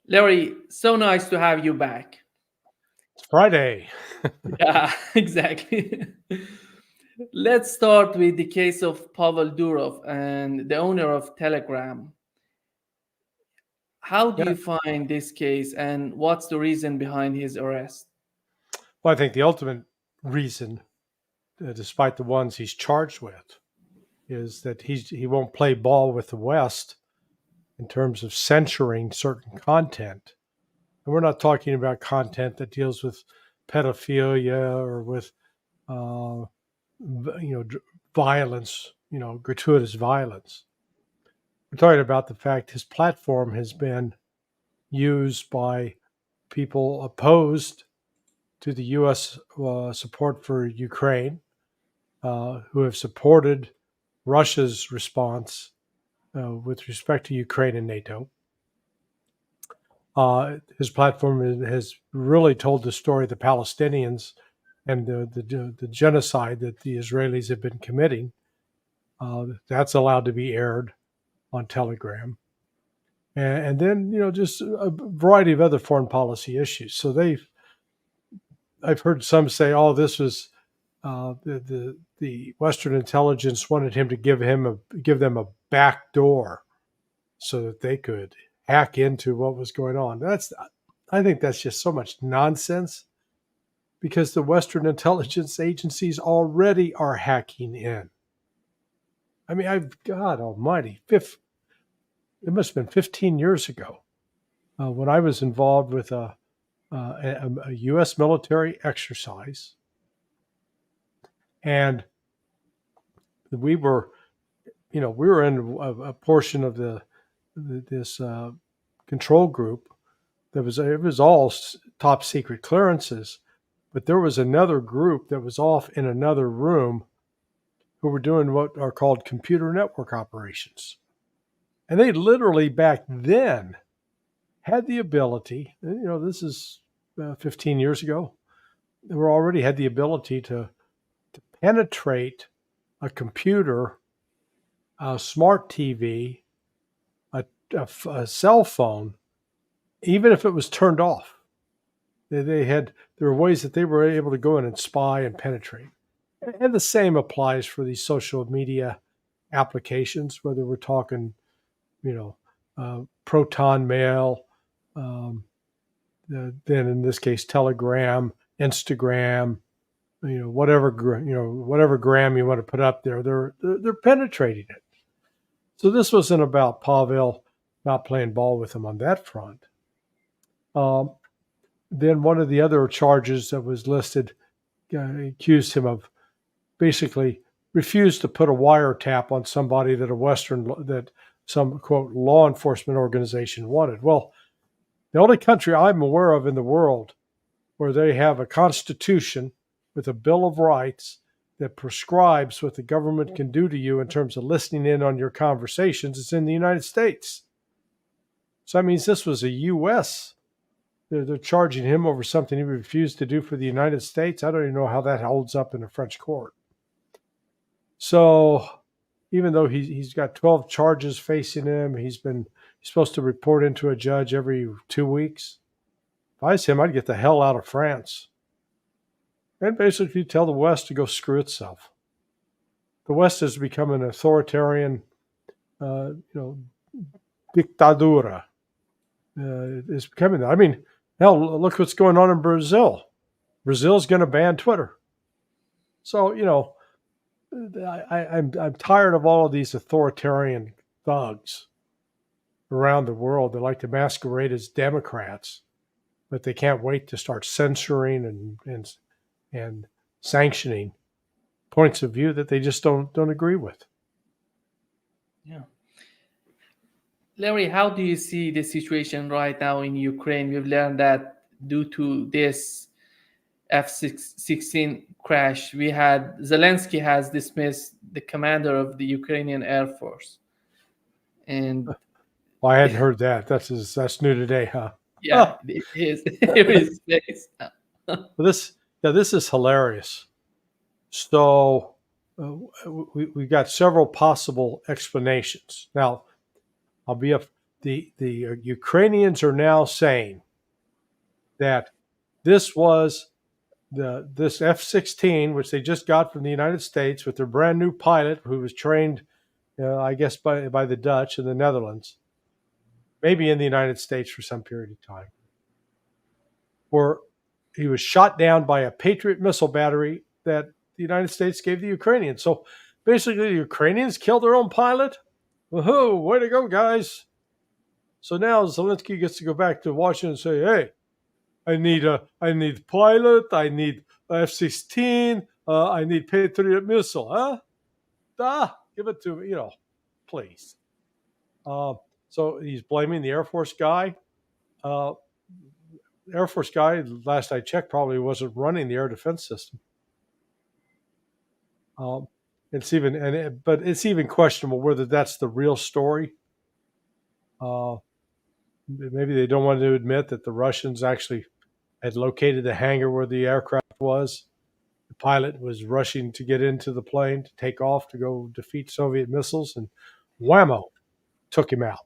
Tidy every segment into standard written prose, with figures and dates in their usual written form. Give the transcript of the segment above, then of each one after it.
Larry, so nice to have you back. It's Friday. Yeah, exactly. Let's start with the case of Pavel Durov and the owner of Telegram. How do Yeah. you find this case and what's the reason behind his arrest? Well, I think the ultimate reason, despite the ones he's charged with, is that he won't play ball with the West in terms of censoring certain content. And we're not talking about content that deals with pedophilia or with, uh, violence, gratuitous violence. We're talking about the fact his platform has been used by people opposed to the U.S. Support for Ukraine, who have supported Russia's response with respect to Ukraine and NATO. His platform has really told the story of the Palestinians and the genocide that the Israelis have been committing. That's allowed to be aired on Telegram. And then, just a variety of other foreign policy issues. So I've heard some say, "Oh, this was the Western intelligence wanted him to give them a back door so that they could hack into what was going on." I think that's just so much nonsense because the Western intelligence agencies already are hacking in. I mean, God Almighty, it must have been 15 years ago when I was involved with a U.S. military exercise, and we were we were in a portion of this control group that it was all top secret clearances, but there was another group that was off in another room who were doing what are called computer network operations, and they literally back then had the ability. This is 15 years ago. They were already had the ability to penetrate a computer, a smart TV, a cell phone, even if it was turned off. There were ways that they were able to go in and spy and penetrate. And the same applies for these social media applications, whether we're talking, Proton Mail, um, then in this case Telegram, Instagram, whatever gram you want to put up there, they're penetrating it. So this wasn't about Pavel not playing ball with him on that front. Um, then one of the other charges that was listed accused him of basically refused to put a wiretap on somebody that some quote law enforcement organization wanted. Well, the only country I'm aware of in the world where they have a constitution with a Bill of Rights that prescribes what the government can do to you in terms of listening in on your conversations is in the United States. So that means this was a U.S. They're charging him over something he refused to do for the United States. I don't even know how that holds up in a French court. So even though he's got 12 charges facing him, he's supposed to report into a judge every 2 weeks. If I was him, I'd get the hell out of France and basically tell the West to go screw itself. The West has become an authoritarian, dictadura. It's becoming that. I mean, hell, look what's going on in Brazil. Brazil's going to ban Twitter. So I'm tired of all of these authoritarian thugs around the world that like to masquerade as Democrats, but they can't wait to start censoring and sanctioning points of view that they just don't agree with. Yeah. Larry, how do you see the situation right now in Ukraine? We've learned that due to this F-16 crash, Zelensky has dismissed the commander of the Ukrainian Air Force. And Well, I hadn't heard that. That's new today, huh? yeah, Oh, his face. this is hilarious. So we've got several possible explanations. Now, I'll be the Ukrainians are now saying that this was this F-16, which they just got from the United States with their brand new pilot, who was trained, I guess, by the Dutch in the Netherlands, maybe in the United States for some period of time, where he was shot down by a Patriot missile battery that the United States gave the Ukrainians. So basically, the Ukrainians killed their own pilot. Woohoo! Way to go, guys! So now Zelensky gets to go back to Washington and say, "Hey, I need pilot. I need F-16. I need Patriot missile. Huh? Give it to me. Please." So he's blaming the Air Force guy. The Air Force guy, last I checked, probably wasn't running the air defense system. It's even questionable whether that's the real story. Maybe they don't want to admit that the Russians actually had located the hangar where the aircraft was. The pilot was rushing to get into the plane to take off to go defeat Soviet missiles, and whammo, took him out.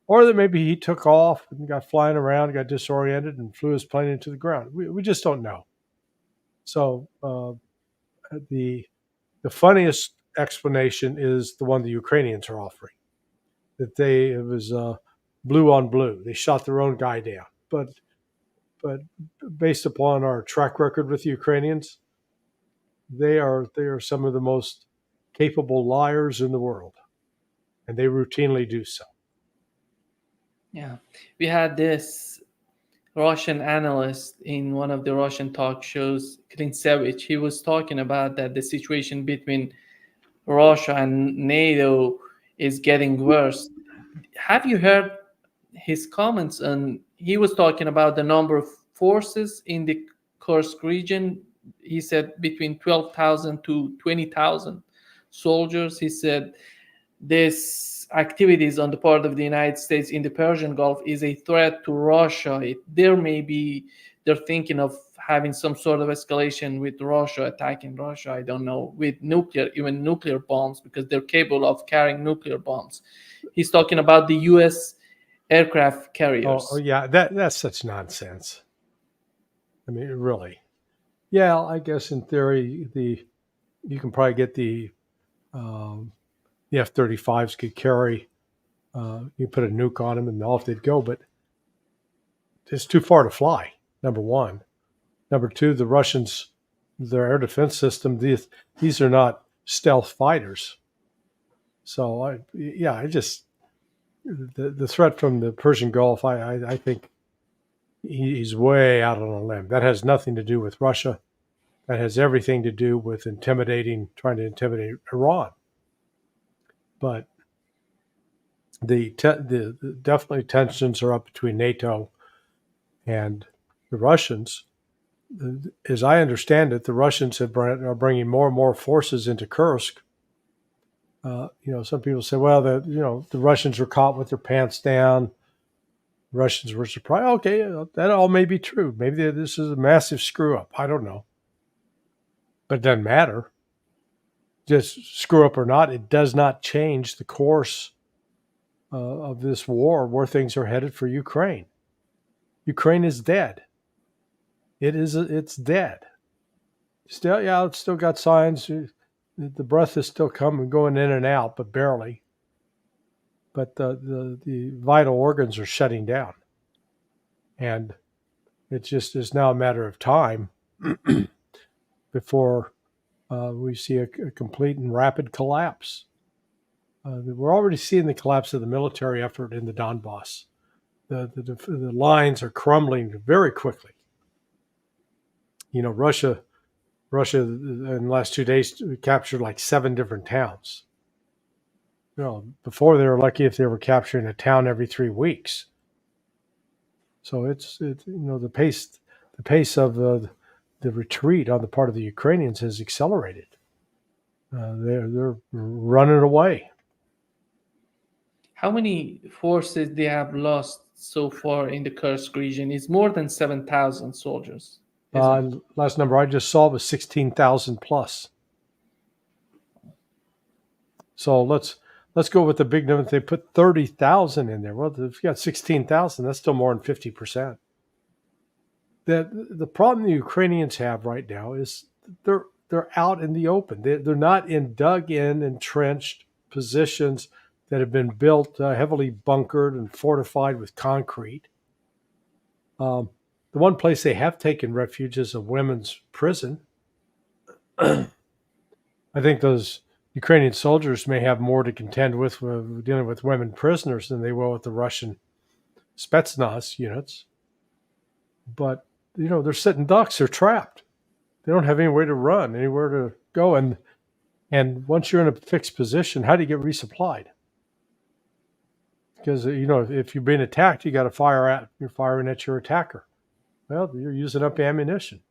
Or that maybe he took off and got flying around, got disoriented, and flew his plane into the ground. We just don't know. So the funniest explanation is the one the Ukrainians are offering, that it was blue on blue. They shot their own guy down. But based upon our track record with the Ukrainians, they are some of the most capable liars in the world, and they routinely do so. Yeah, we had this Russian analyst in one of the Russian talk shows, Klinsevich. He was talking about that the situation between Russia and NATO is getting worse. Have you heard his comments? And he was talking about the number of forces in the Kursk region. He said between 12,000 to 20,000 soldiers. He said this activities on the part of the United States in the Persian Gulf is a threat to Russia. They're thinking of having some sort of escalation with Russia, attacking Russia, I don't know, with even nuclear bombs, because they're capable of carrying nuclear bombs. He's talking about the U.S. aircraft carriers. Oh yeah, that's such nonsense. I mean, really. Yeah, I guess in theory, you can probably get the F-35s could carry. You put a nuke on them and off they'd go, but it's too far to fly. Number one. Number two, the Russians, their air defense system, these are not stealth fighters. So the threat from the Persian Gulf, I think he's way out on a limb. That has nothing to do with Russia. That has everything to do with trying to intimidate Iran. But definitely tensions are up between NATO and the Russians. As I understand it, the Russians are bringing more and more forces into Kursk. Some people say, well, the Russians were caught with their pants down. Russians were surprised. Okay, that all may be true. Maybe this is a massive screw up. I don't know. But it doesn't matter. Just screw up or not, it does not change the course of this war, where things are headed for Ukraine. Ukraine is dead. It's dead. Still, yeah, it's still got signs. The breath is still going in and out, but barely. But the vital organs are shutting down. And it just is now a matter of time before we see a complete and rapid collapse. We're already seeing the collapse of the military effort in the Donbass. The lines are crumbling very quickly. Russia in the last 2 days captured like 7 different towns. Before they were lucky if they were capturing a town every 3 weeks. So it's the pace of the retreat on the part of the Ukrainians has accelerated. They're running away. How many forces they have lost so far in the Kursk region? It's more than 7,000 soldiers. Last number I just saw was 16,000 plus. So let's let's go with the big number. They put 30,000 in there. Well, if you got 16,000, that's still more than 50%. The problem the Ukrainians have right now is they're out in the open. They're not in dug in, entrenched positions that have been built heavily bunkered and fortified with concrete. The one place they have taken refuge is a women's prison. I think those Ukrainian soldiers may have more to contend with dealing with women prisoners than they will with the Russian Spetsnaz units. But they're sitting ducks. They're trapped. They don't have anywhere to run, anywhere to go, and once you're in a fixed position, how do you get resupplied? Because if you're being attacked, you got to you're firing at your attacker. Well, you're using up ammunition.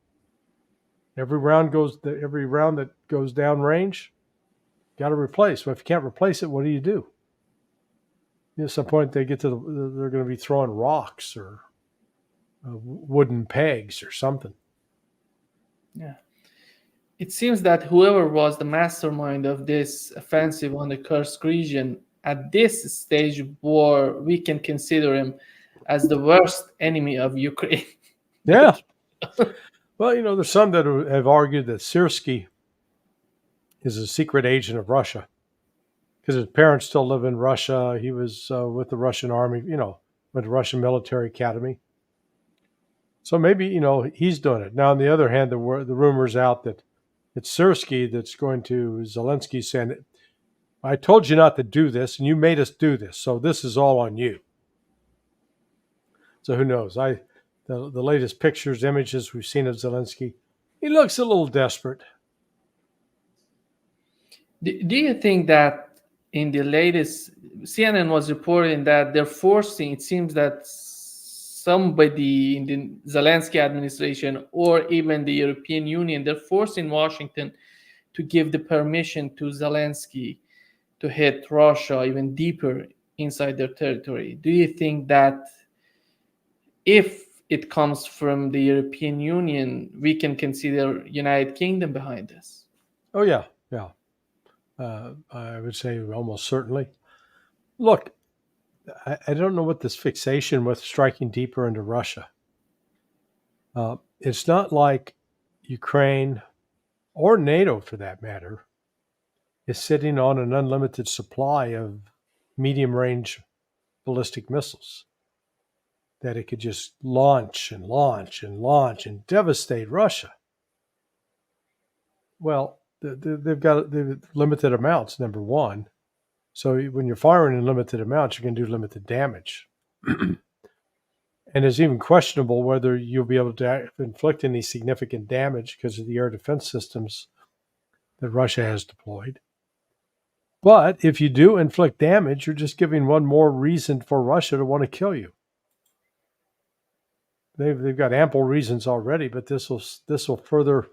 Every round that goes down range, got to replace. Well, if you can't replace it, what do? At some point, they're going to be throwing rocks or wooden pegs or something. Yeah. It seems that whoever was the mastermind of this offensive on the Kursk region at this stage of war, we can consider him as the worst enemy of Ukraine. Yeah. Well, there's some that have argued that Syrskyi is a secret agent of Russia because his parents still live in Russia. He was with the Russian army, with the Russian military academy. So maybe, he's doing it. Now, on the other hand, the rumor's out that it's Syrskyi that's going to Zelensky saying, I told you not to do this, and you made us do this, so this is all on you. So who knows? The latest pictures, images we've seen of Zelensky, he looks a little desperate. Do you think that in the latest, CNN was reporting that they're forcing, it seems that somebody in the Zelensky administration or even the European Union, they're forcing Washington to give the permission to Zelensky to hit Russia even deeper inside their territory. Do you think that if it comes from the European Union, we can consider United Kingdom behind this? Oh, yeah. I would say almost certainly. Look, I don't know what this fixation with striking deeper into Russia. It's not like Ukraine or NATO, for that matter, is sitting on an unlimited supply of medium-range ballistic missiles that it could just launch and launch and launch and devastate Russia. Well, they've limited amounts, number one. So when you're firing in limited amounts, you're going to do limited damage. And it's even questionable whether you'll be able to inflict any significant damage because of the air defense systems that Russia has deployed. But if you do inflict damage, you're just giving one more reason for Russia to want to kill you. They've got ample reasons already, but this will further.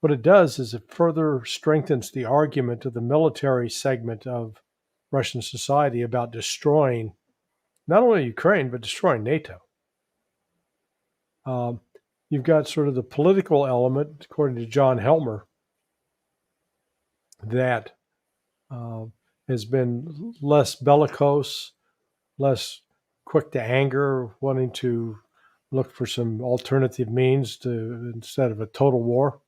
What it does is it further strengthens the argument of the military segment of Russian society about destroying not only Ukraine, but destroying NATO. You've got sort of the political element, according to John Helmer, that has been less bellicose, less quick to anger, wanting to look for some alternative means instead of a total war.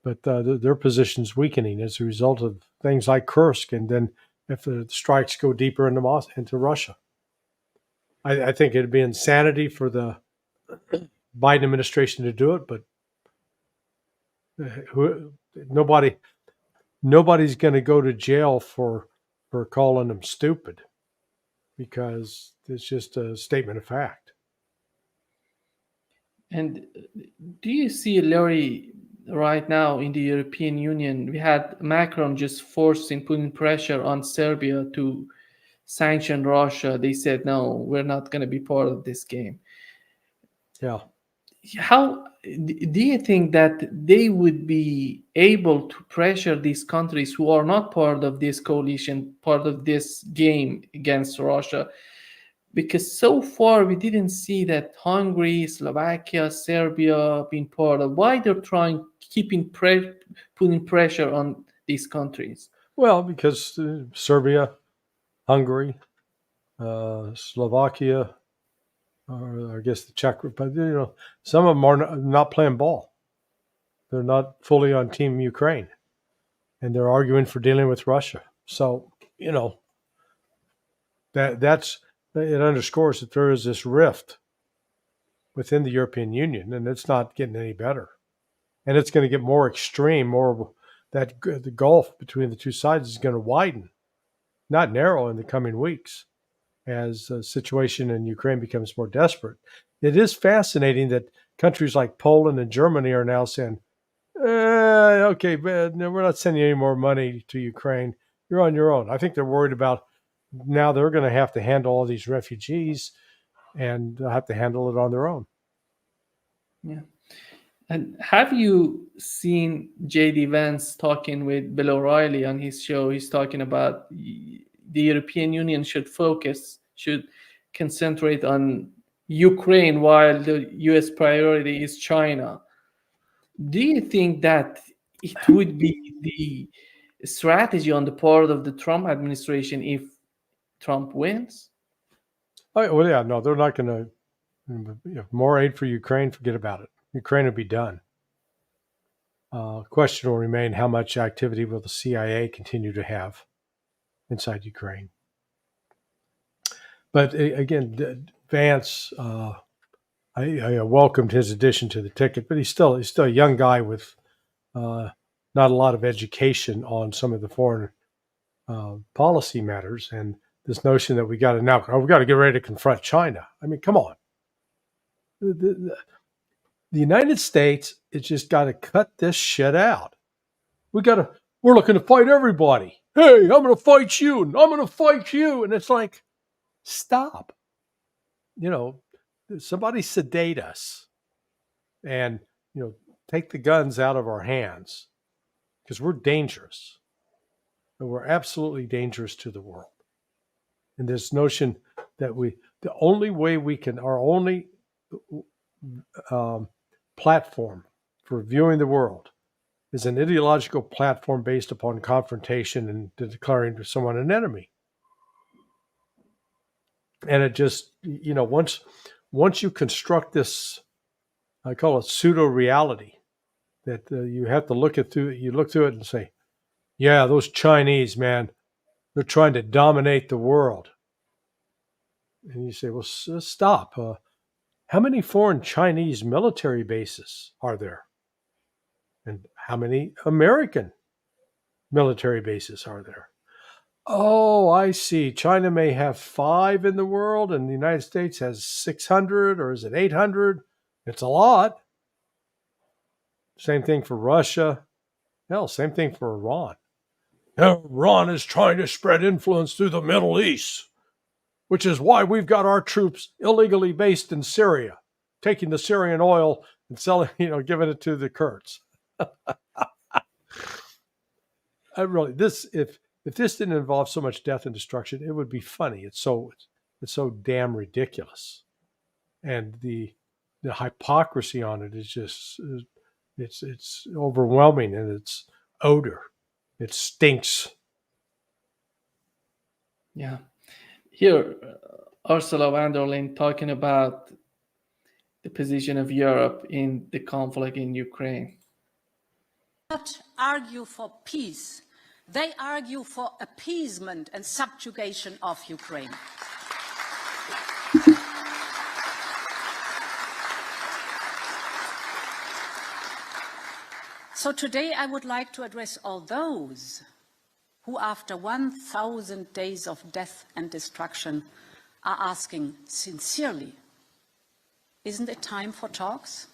But their position's weakening as a result of things like Kursk, and then if the strikes go deeper into Russia. I think it'd be insanity for the Biden administration to do it, but nobody's going to go to jail for calling them stupid, because it's just a statement of fact. And do you see, Larry, right now in the European Union, we had Macron just putting pressure on Serbia to sanction Russia. They said, no, we're not going to be part of this game. Yeah. How do you think that they would be able to pressure these countries who are not part of this coalition, part of this game against Russia? Because so far we didn't see that Hungary, Slovakia, Serbia being part of. Why they're putting pressure on these countries? Well, because Serbia, Hungary, Slovakia, or I guess the Czech Republic, some of them are not playing ball. They're not fully on Team Ukraine, and they're arguing for dealing with Russia. So, that's it underscores that there is this rift within the European Union, and it's not getting any better. And it's going to get more extreme, more that the gulf between the two sides is going to widen, not narrow in the coming weeks as the situation in Ukraine becomes more desperate. It is fascinating that countries like Poland and Germany are now saying, okay, but we're not sending any more money to Ukraine. You're on your own. I think they're worried about now they're going to have to handle all these refugees and they'll have to handle it on their own. Yeah. And have you seen J.D. Vance talking with Bill O'Reilly on his show? He's talking about the European Union should concentrate on Ukraine while the U.S. priority is China. Do you think that it would be the strategy on the part of the Trump administration if Trump wins? Oh, well, yeah, no, they're not going to. More aid for Ukraine, forget about it. Ukraine will be done. Question will remain: how much activity will the CIA continue to have inside Ukraine? But again, Vance, I welcomed his addition to the ticket, but he's still a young guy with not a lot of education on some of the foreign policy matters, and this notion that we got to get ready to confront China. I mean, come on. The United States has just got to cut this shit out. We're looking to fight everybody. Hey, I'm going to fight you, and I'm going to fight you, and it's like, stop. Somebody sedate us, and take the guns out of our hands, because we're dangerous, and we're absolutely dangerous to the world. And this notion that the only way we can, our only platform for viewing the world is an ideological platform based upon confrontation and declaring someone an enemy. And it just, once you construct this, I call it pseudo reality, that you have to look through it and say, yeah, those Chinese, man, they're trying to dominate the world. And you say, well, stop. How many foreign Chinese military bases are there? And how many American military bases are there? Oh, I see. China may have 5 in the world and the United States has 600, or is it 800? It's a lot. Same thing for Russia. Hell, same thing for Iran. Iran is trying to spread influence through the Middle East, which is why we've got our troops illegally based in Syria, taking the Syrian oil and selling, giving it to the Kurds. If this didn't involve so much death and destruction, it would be funny. It's so damn ridiculous, and the hypocrisy on it is just it's overwhelming, and its odor, it stinks. Yeah. Here, Ursula von der Leyen talking about the position of Europe in the conflict in Ukraine. Not argue for peace. They argue for appeasement and subjugation of Ukraine. So today I would like to address all those who, after 1,000 days of death and destruction, are asking sincerely, isn't it time for talks?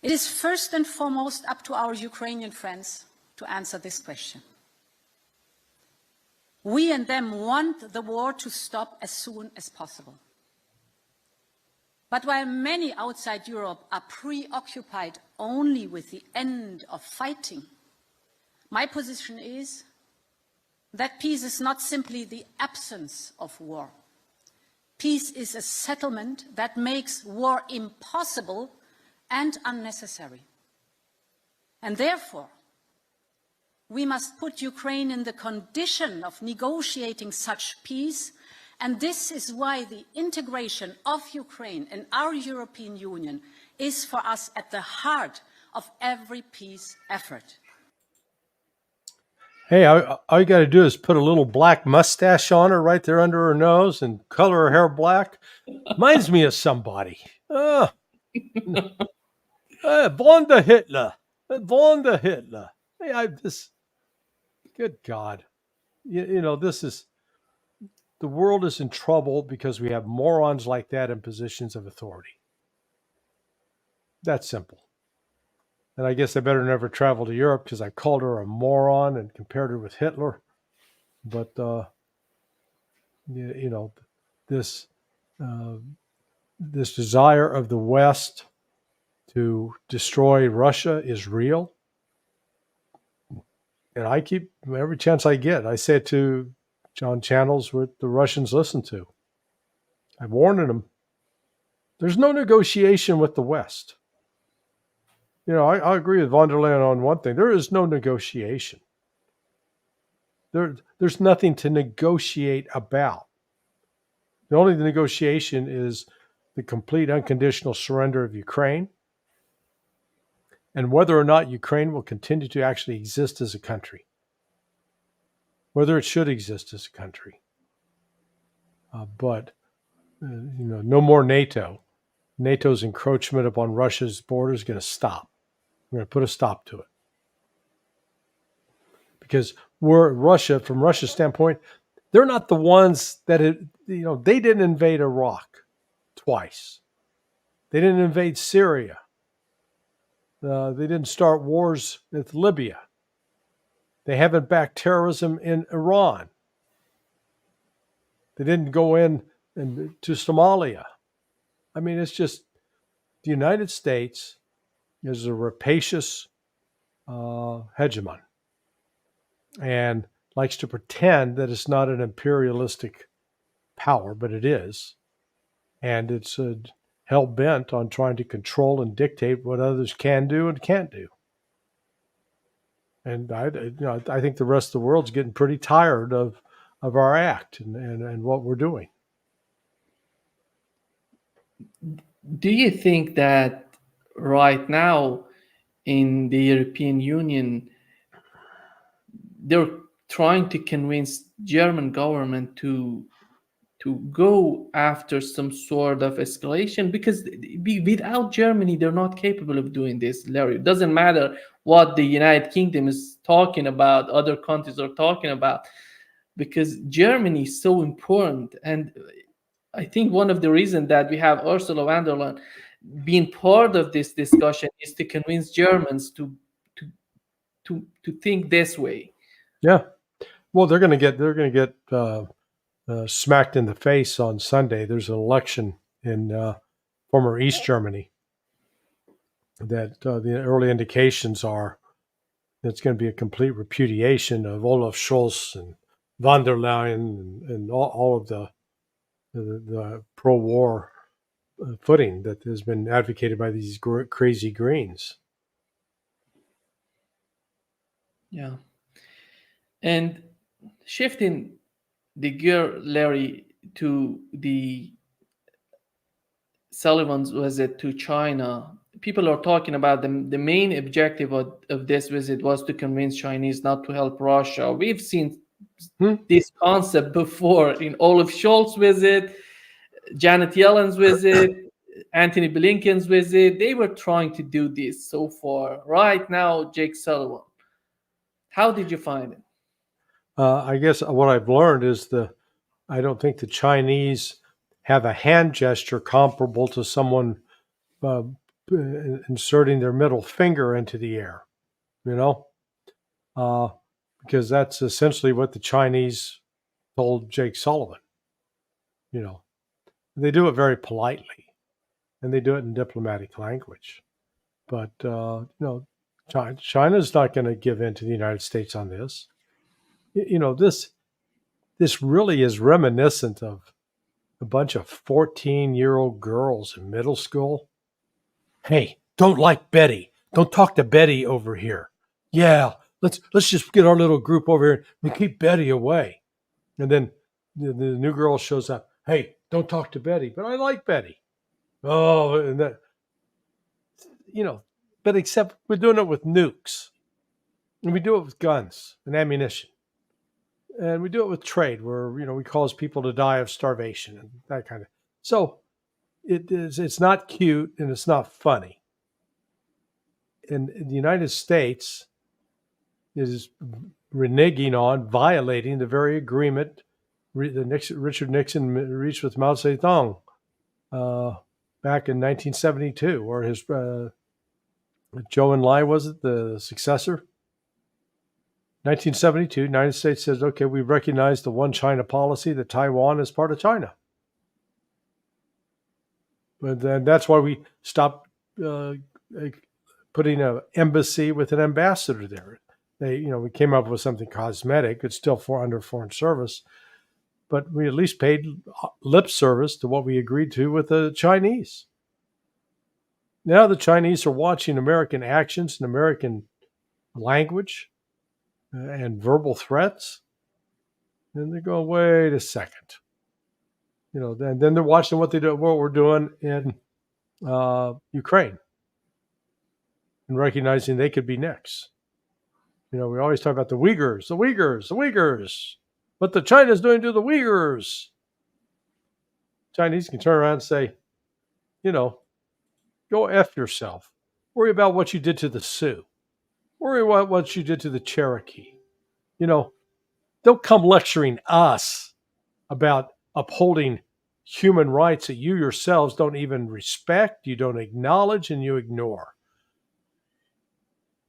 It is first and foremost up to our Ukrainian friends to answer this question. We and them want the war to stop as soon as possible. But while many outside Europe are preoccupied only with the end of fighting, my position is that peace is not simply the absence of war. Peace is a settlement that makes war impossible and unnecessary. And therefore, We must put Ukraine in the condition of negotiating such peace, and this is why the integration of Ukraine in our European Union is for us at the heart of every peace effort. Hey, all you got to do is put a little black mustache on her right there under her nose and color her hair black. Reminds me of somebody. Von der Hitler. Von der Hitler. Hey, good God. The world is in trouble because we have morons like that in positions of authority. That's simple. And I guess I better never travel to Europe because I called her a moron and compared her with Hitler. But, this desire of the West to destroy Russia is real. And I keep, every chance I get, I say it to John channels what the Russians listen to. I've warned them. There's no negotiation with the West. I agree with von der Leyen on one thing. There is no negotiation. There's nothing to negotiate about. The only negotiation is the complete unconditional surrender of Ukraine and whether or not Ukraine will continue to actually exist as a country, whether it should exist as a country. But no more NATO. NATO's encroachment upon Russia's border is going to stop. We're going to put a stop to it. Because from Russia's standpoint, they're not the ones that they didn't invade Iraq twice. They didn't invade Syria. They didn't start wars with Libya. They haven't backed terrorism in Iran. They didn't go in to Somalia. I mean, it's just the United States is a rapacious hegemon and likes to pretend that it's not an imperialistic power, but it is. And it's hell-bent on trying to control and dictate what others can do and can't do. And I think the rest of the world's getting pretty tired of our act and what we're doing. Do you think that right now in the European Union, they're trying to convince German government to go after some sort of escalation? Because without Germany, they're not capable of doing this, Larry. It doesn't matter what the United Kingdom is talking about, other countries are talking about, because Germany is so important. And I think one of the reasons that we have Ursula von der Leyen being part of this discussion is to convince Germans to think this way. Yeah, well, they're going to get smacked in the face on Sunday. There's an election in former East Germany that the early indications are it's going to be a complete repudiation of Olaf Scholz and von der Leyen and all of the pro-war footing that has been advocated by these crazy Greens. Yeah. And shifting the gear, Larry, to the Sullivan's visit to China, people are talking about the main objective of this visit was to convince Chinese not to help Russia. We've seen this concept before in Olaf Scholz's visit, Janet Yellen's visit, Antony Blinken's visit. They were trying to do this so far. Right now, Jake Sullivan. How did you find it? I guess what I've learned is I don't think the Chinese have a hand gesture comparable to someone inserting their middle finger into the air, because that's essentially what the Chinese told Jake Sullivan. They do it very politely, and they do it in diplomatic language. But China's not going to give in to the United States on this. This really is reminiscent of a bunch of 14-year-old girls in middle school. Hey, don't like Betty. Don't talk to Betty over here. Yeah, let's just get our little group over here and keep Betty away. And then the new girl shows up. Hey, don't talk to Betty, but I like Betty. Oh, and that, but except we're doing it with nukes, and we do it with guns and ammunition, and we do it with trade, where we cause people to die of starvation and that kind of. So it's not cute and it's not funny. And the United States is reneging on, violating the very agreement Richard Nixon reached with Mao Zedong back in 1972, or his Zhou Enlai, was it, the successor? 1972, United States says, okay, we recognize the one China policy, that Taiwan is part of China. But then that's why we stopped putting an embassy with an ambassador there. We came up with something cosmetic. It's still under foreign service, but we at least paid lip service to what we agreed to with the Chinese. Now the Chinese are watching American actions and American language and verbal threats, and they go, wait a second. Then they're watching what we're doing in Ukraine, and recognizing they could be next. We always talk about the Uyghurs, the Uyghurs, the Uyghurs. What the China's doing to the Uyghurs. Chinese can turn around and say, go F yourself. Worry about what you did to the Sioux. Worry about what you did to the Cherokee. Don't come lecturing us about upholding human rights that you yourselves don't even respect, you don't acknowledge, and you ignore.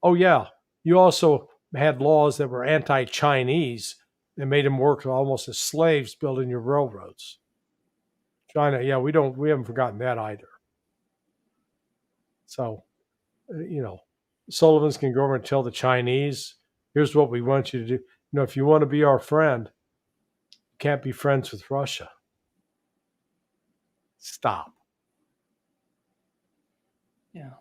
Oh, yeah, you also had laws that were anti-Chinese and made them work almost as slaves building your railroads. China, yeah, we haven't forgotten that either. So, Sullivan's can go over and tell the Chinese, here's what we want you to do. If you want to be our friend, you can't be friends with Russia. Stop. Yeah.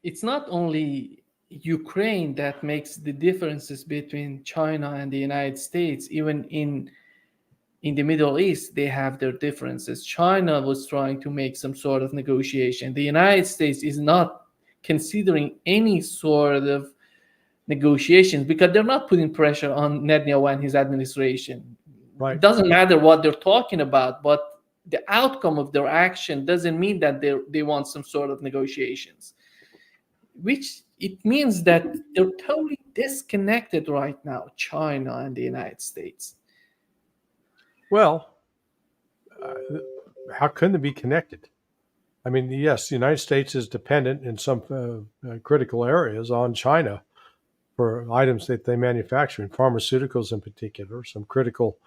It's not only Ukraine that makes the differences between China and the United States. Even in the Middle East, they have their differences. China was trying to make some sort of negotiation. The United States is not considering any sort of negotiations because they're not putting pressure on Netanyahu and his administration. Right. It doesn't matter what they're talking about, but the outcome of their action doesn't mean that they want some sort of negotiations, which it means that they're totally disconnected right now, China and the United States. Well, how couldn't they be connected? I mean, yes, the United States is dependent in some critical areas on China for items that they manufacture, in pharmaceuticals in particular, some critical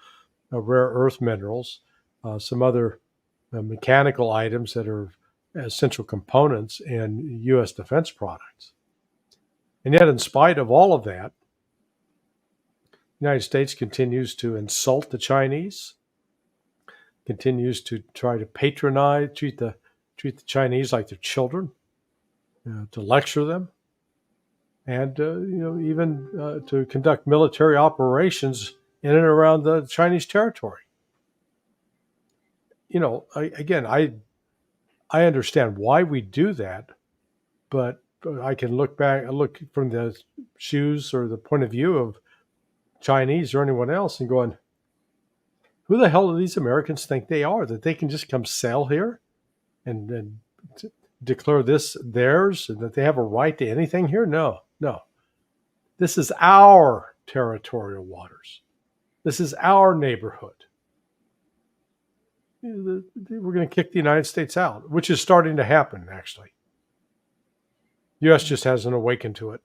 rare earth minerals, some other mechanical items that are essential components in U.S. defense products. And yet, in spite of all of that, the United States continues to insult the Chinese, continues to try to patronize, treat the Chinese like their children, to lecture them, and even to conduct military operations in and around the Chinese territory. I understand why we do that, but I can look from the shoes or the point of view of Chinese or anyone else and going, who the hell do these Americans think they are, that they can just come sail here and declare this theirs and that they have a right to anything here? No. This is our territorial waters. This is our neighborhood. We're going to kick the United States out, which is starting to happen, actually. The U.S. just hasn't awakened to it.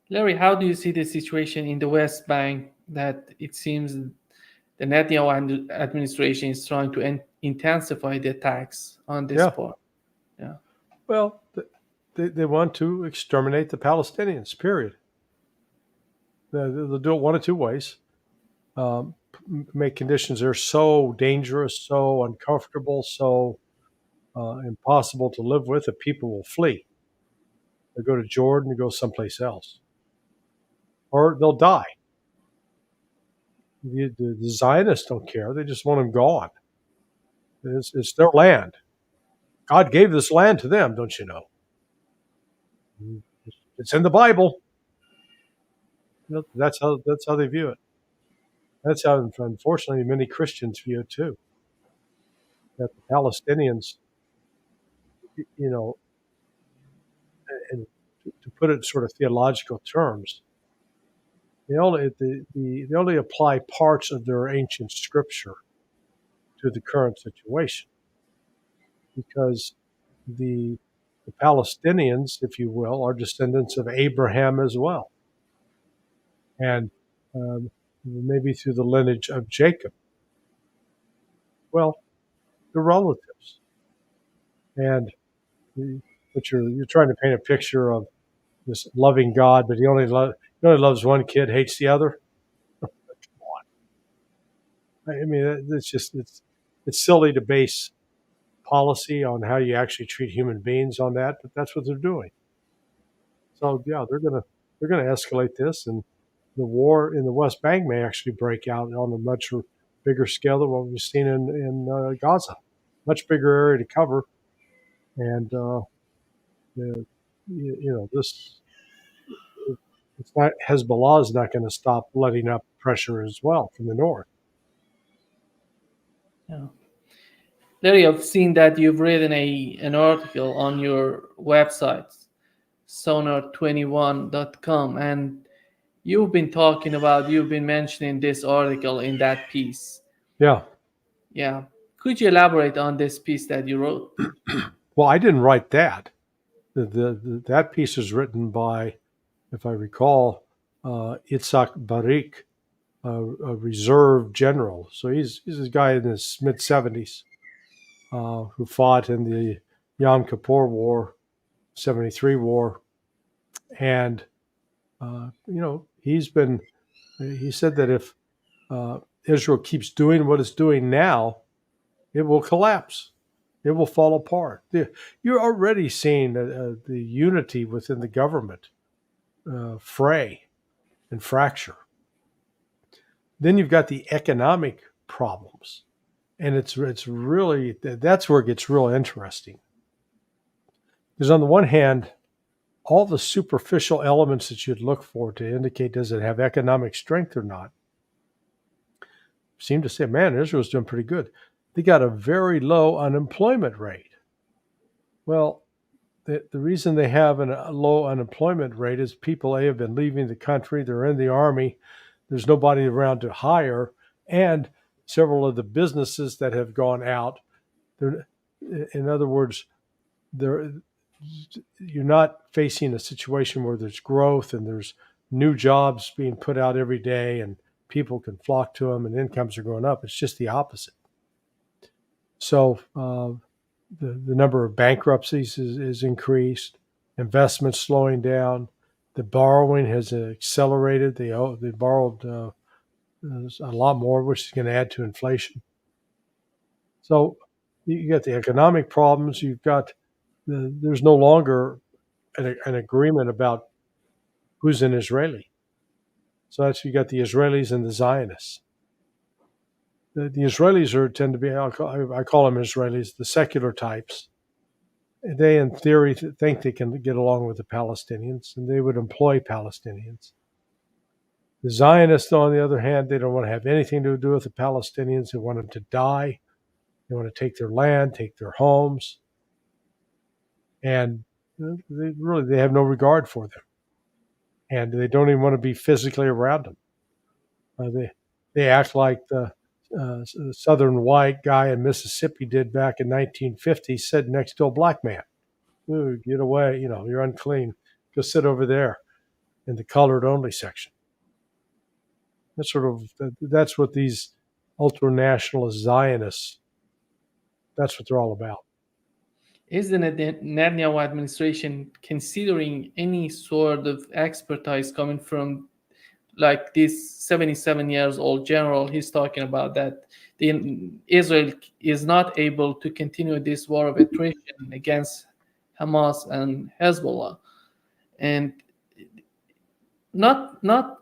Larry, how do you see the situation in the West Bank, that it seems the Netanyahu administration is trying to intensify the attacks on this part? Yeah. Well, they want to exterminate the Palestinians, period. They'll do it one of two ways. Make conditions that are so dangerous, so uncomfortable, so impossible to live with that people will flee. They'll go to Jordan or go someplace else, or they'll die. The Zionists don't care. They just want them gone. It's their land. God gave this land to them, don't you know? It's in the Bible. That's how they view it. That's how, unfortunately, many Christians view it too. That the Palestinians, and to put it in sort of theological terms, they only apply parts of their ancient scripture to the current situation, because the Palestinians, if you will, are descendants of Abraham as well, and maybe through the lineage of Jacob. Well, they're relatives, and but you're trying to paint a picture of this loving God, but he only loves one kid, hates the other. Come on. I mean, it's silly to base policy on how you actually treat human beings on that, but that's what they're doing. So yeah, they're gonna escalate this, and the war in the West Bank may actually break out on a much bigger scale than what we've seen in Gaza. Much bigger area to cover, and this. It's not, Hezbollah is not going to stop letting up pressure as well from the north. Yeah. Larry, I've seen that you've written an article on your website, sonar21.com, and you've been mentioning this article in that piece. Yeah. Yeah. Could you elaborate on this piece that you wrote? Well, I didn't write that. That piece is written by, if I recall, Itzhak Barik, a reserve general. So he's a guy in his mid-70s who fought in the Yom Kippur War, 73 war. And, he said that if Israel keeps doing what it's doing now, it will collapse. It will fall apart. You're already seeing the unity within the government fray and fracture. Then you've got the economic problems, and it's really, that's where it gets real interesting. Because on the one hand, all the superficial elements that you'd look for to indicate does it have economic strength or not seem to say, man, Israel's doing pretty good. They got a very low unemployment rate. Well, the reason they have a low unemployment rate is people have been leaving the country. They're in the army. There's nobody around to hire. And several of the businesses that have gone out, in other words, you're not facing a situation where there's growth and there's new jobs being put out every day and people can flock to them and incomes are going up. It's just the opposite. So the number of bankruptcies is increased, investments slowing down, the borrowing has accelerated. They borrowed a lot more, which is going to add to inflation. So you got the economic problems. You've got there's no longer an agreement about who's an Israeli. So that's, you got the Israelis and the Zionists. The Israelis tend to be, I call them Israelis, the secular types. They, in theory, think they can get along with the Palestinians, and they would employ Palestinians. The Zionists, on the other hand, they don't want to have anything to do with the Palestinians. They want them to die. They want to take their land, take their homes. And they have no regard for them. And they don't even want to be physically around them. They act like the southern white guy in Mississippi did back in 1950, sitting next to a black man. Ooh, get away, you're unclean. Go sit over there in the colored only section. That's what these ultra-nationalist Zionists, that's what they're all about. Isn't it the Netanyahu administration considering any sort of expertise coming from like this 77 years old general? He's talking about that Israel is not able to continue this war of attrition against Hamas and Hezbollah. and not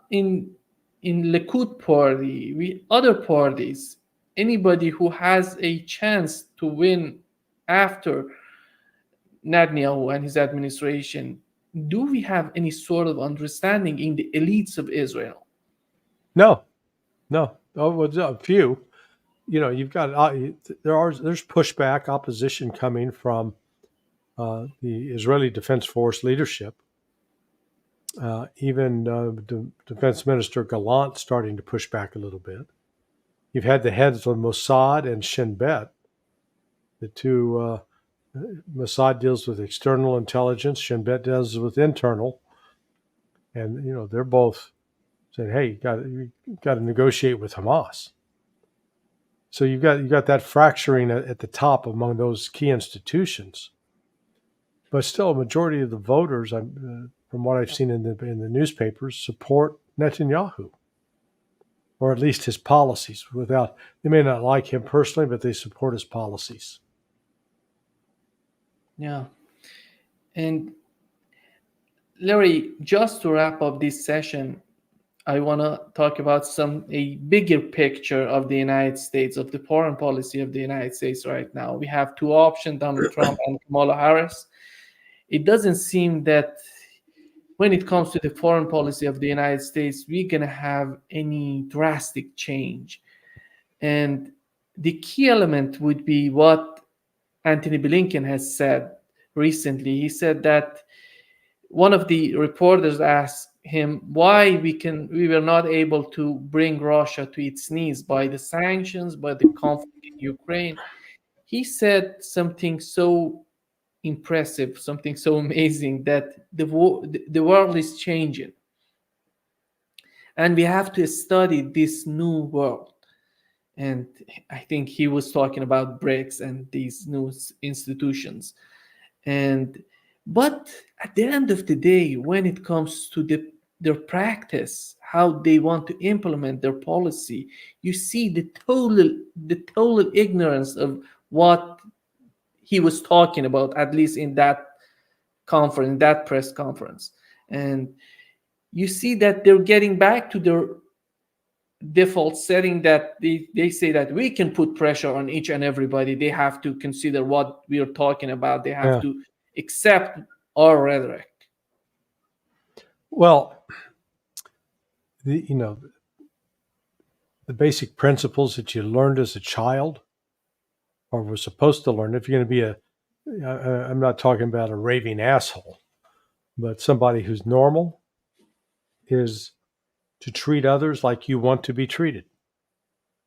in Likud party, we other parties, anybody who has a chance to win after Netanyahu and his administration, do we have any sort of understanding in the elites of Israel? No. Oh, well, a few. You've got there's pushback, opposition coming from the Israeli Defense Force leadership. Even Defense Minister Gallant starting to push back a little bit. You've had the heads of Mossad and Shin Bet. The two, Mossad deals with external intelligence, Shin Bet deals with internal. And, they're both saying, hey, you got to negotiate with Hamas. So you've got that fracturing at the top among those key institutions. But still, a majority of the voters, from what I've seen in the newspapers, support Netanyahu, or at least his policies. They may not like him personally, but they support his policies. Yeah. And Larry, just to wrap up this session, I want to talk about a bigger picture of the United States, of the foreign policy of the United States right now. We have two options, Donald Trump and Kamala Harris. It doesn't seem that when it comes to the foreign policy of the United States, we're going to have any drastic change. And the key element would be what Antony Blinken has said recently. He said that one of the reporters asked him why we were not able to bring Russia to its knees by the sanctions, by the conflict in Ukraine. He said something so impressive, something so amazing, that the world is changing, and we have to study this new world. And I think he was talking about BRICS and these new institutions. But at the end of the day, when it comes to their practice, how they want to implement their policy, you see the total ignorance of what he was talking about, at least in that conference, that press conference. And you see that they're getting back to their default setting, that they say that we can put pressure on each and everybody. They have to consider what we are talking about. They have to accept our rhetoric. Well, the basic principles that you learned as a child, or were supposed to learn, if you're going to be I'm not talking about a raving asshole, but somebody who's normal, is to treat others like you want to be treated.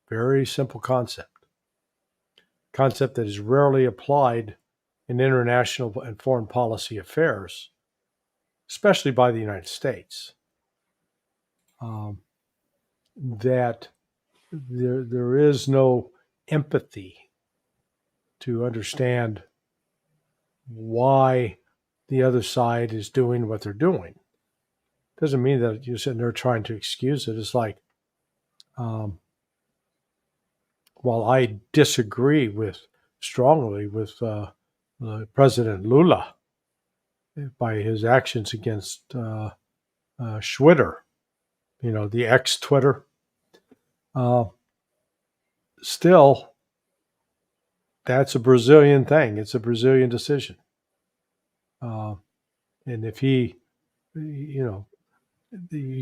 Very simple concept. Concept that is rarely applied in international and foreign policy affairs, especially by the United States. That there is no empathy to understand why the other side is doing what they're doing. Doesn't mean that you're sitting there trying to excuse it. It's like, while I disagree strongly with President Lula by his actions against Twitter, the ex-Twitter, still, that's a Brazilian thing. It's a Brazilian decision. And if he, you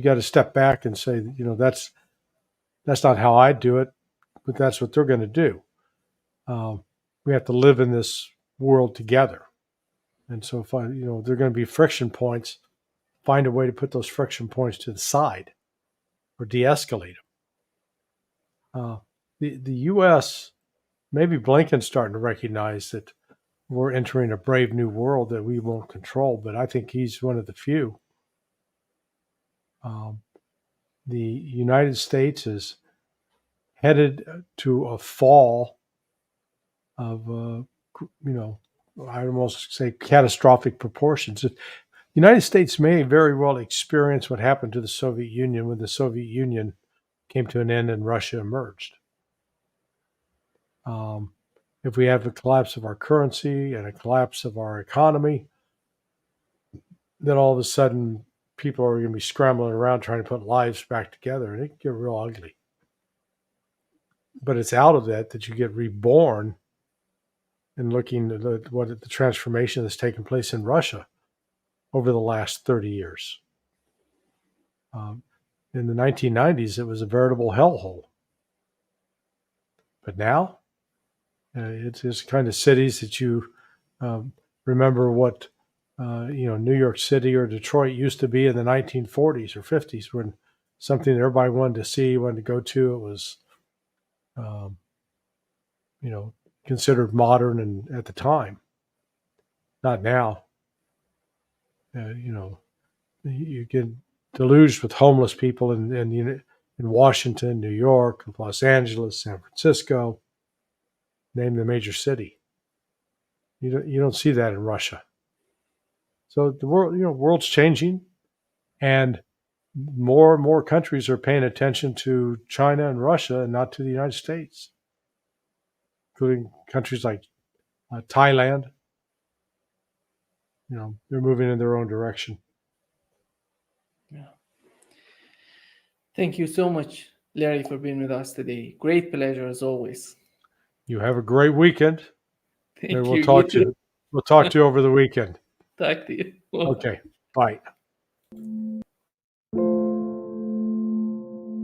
got to step back and say, that's not how I do it, but that's what they're going to do. We have to live in this world together. And so if there are going to be friction points, find a way to put those friction points to the side or de-escalate them. The U.S., maybe Blinken's starting to recognize that we're entering a brave new world that we won't control, but I think he's one of the few. The United States is headed to a fall of, I almost say catastrophic proportions. The United States may very well experience what happened to the Soviet Union when the Soviet Union came to an end and Russia emerged. If we have a collapse of our currency and a collapse of our economy, then all of a sudden people are going to be scrambling around trying to put lives back together, and it can get real ugly. But it's out of that you get reborn, and looking at what the transformation that's taken place in Russia over the last 30 years. In the 1990s, it was a veritable hellhole. But now, it's kind of cities that you remember what New York City or Detroit used to be in the 1940s or 50s, when something that everybody wanted to see, wanted to go to. It was, considered modern and at the time. Not now. You get deluged with homeless people in Washington, New York, Los Angeles, San Francisco. Name the major city. You don't see that in Russia. So the world's changing, and more countries are paying attention to China and Russia and not to the United States, including countries like Thailand. They're moving in their own direction. Yeah. Thank you so much, Larry, for being with us today. Great pleasure as always. You have a great weekend. Thank Maybe you. we'll talk to you. We'll talk to you over the weekend. Talk to you. Okay. Bye.